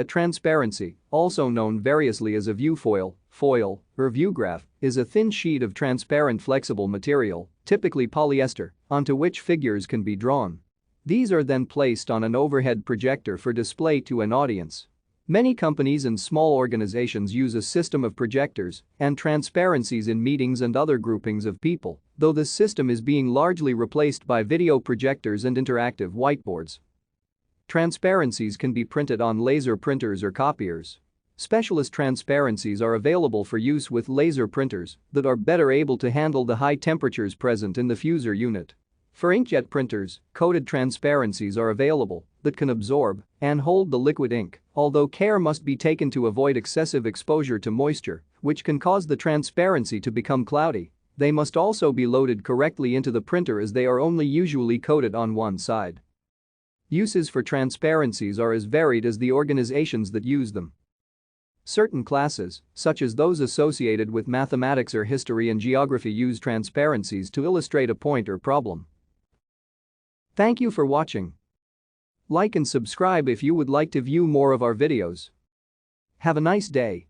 A transparency, also known variously as a viewfoil, foil, or viewgraph, is a thin sheet of transparent flexible material, typically polyester, onto which figures can be drawn. These are then placed on an overhead projector for display to an audience. Many companies and small organizations use a system of projectors and transparencies in meetings and other groupings of people, though this system is being largely replaced by video projectors and interactive whiteboards. Transparencies can be printed on laser printers or copiers. Specialist transparencies are available for use with laser printers that are better able to handle the high temperatures present in the fuser unit. For inkjet printers, coated transparencies are available that can absorb and hold the liquid ink, although care must be taken to avoid excessive exposure to moisture, which can cause the transparency to become cloudy. They must also be loaded correctly into the printer as they are only usually coated on one side. Uses for transparencies are as varied as the organizations that use them. Certain classes, such as those associated with mathematics or history and geography, use transparencies to illustrate a point or problem. Thank you for watching. Like and subscribe if you would like to view more of our videos. Have a nice day.